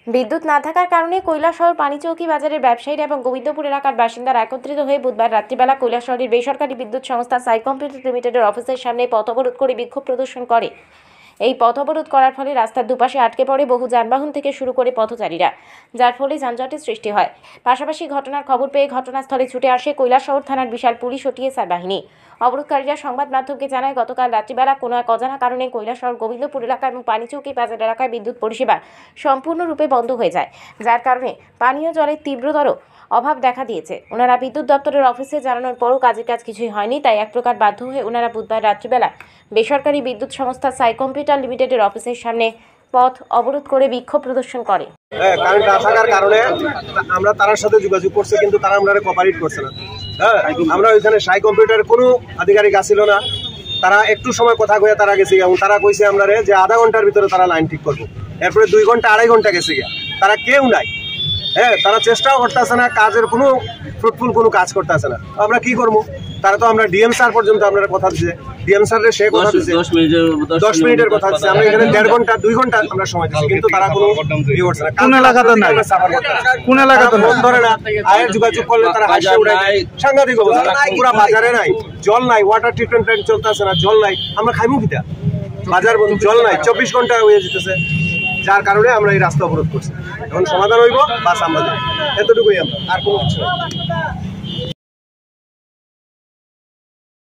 বিদ্যুৎ না থাকার কারণে কৈলাসহর পানিচৌকি বাজারের ব্যবসায়ীরা এবং গোবিন্দপুর এলাকার বাসিন্দারা একত্রিত হয়ে বুধবার রাত্রিবেলা কৈলাসহরের বেসরকারি বিদ্যুৎ সংস্থা সাই কম্পিউটার লিমিটেডের অফিসের সামনে পথ অবরোধ করে বিক্ষোভ প্রদর্শন করে। এই পথ অবরোধ করার ফলে রাস্তার দুপাশে আটকে পড়ে বহু যানবাহন থেকে শুরু করে পথচারীরা, যার ফলে যানজটের সৃষ্টি হয়। পাশাপাশি ঘটনার খবর পেয়ে ঘটনাস্থলে ছুটে আসে কৈলাসহর থানার বিশাল পুলিশ ও টিএসআর বাহিনী। অবরোধকারীরা সংবাদ মাধ্যমকে জানায়, গতকাল রাত্রিবেলা কোনো এক অজানা কারণে কৈলাসহর গোবিন্দপুর এলাকা এবং পানিচৌকি বাজার এলাকায় বিদ্যুৎ পরিষেবা সম্পূর্ণরূপে বন্ধ হয়ে যায়, যার কারণে পানীয় জলের তীব্রতর অভাব দেখা দিয়েছে। ওনারা বিদ্যুৎ দপ্তরের অফিসে জানানোর পরও কাজের কাজ কিছুই হয়নি, তাই এক প্রকার বাধ্য হয়ে ওনারা বুধবার রাত্রিবেলা বেসরকারি বিদ্যুৎ সংস্থা সাই কম্পিউটার লিমিটেডের অফিসের সামনে পথ অবরোধ করে বিক্ষোভ প্রদর্শন করে। কারেন্ট না থাকার কারণে আমরা তার সাথে যোগাযোগ করছি, কিন্তু তারা আমরা কোঅপারেট করছে না। আমরা ওইখানে সাই কম্পিউটারের কোনো আধিকারিক আসছিল না। তারা একটু সময় কথা কয়ে তারা গেছে এবং তারা কইছে আমরা যে আধা ঘন্টার ভিতরে তারা লাইন ঠিক করবো। এরপরে 2 ঘন্টা 2.5 ঘন্টা গেছে গিয়া, তারা কেউ নাই। তারা চেষ্টাও করতেছে না, কাজের কোনো ফ্রুটফুল কোনো কাজ করতেছে না। আমরা কি করবো? তারা তো আমরা ডিএম স্যার পর্যন্ত আপনারা কথা দিচ্ছে, ডিএম স্যারের সে কথা দিচ্ছে 10 মিনিটের কথা দিচ্ছে। আমরা এখানে 1.5 ঘন্টা 2 ঘন্টা আমরা সময় দিচ্ছি, কিন্তু তারা কোনো ইয়ে করছে না। কোন এলাকাতে নাই, কোন এলাকাতে ধরে না আয়ের যোগাযোগ করলে তারা হাসে উড়ায়। সাংঘাতিক অবস্থা, পুরো বাজারে নাই জল, নাই ওয়াটার ট্রিটমেন্ট প্ল্যান্ট চলতেছে না, জল নাই। আমরা খাইবো কিটা? বাজার জল নাই, 24 ঘন্টা হয়ে যেতেছে, যার কারণে আমরা এই রাস্তা অবরোধ করছি। এখন সমাধান হইব বাস আমাদের, এতটুকুই আমরা, আর কোনো কিছু না।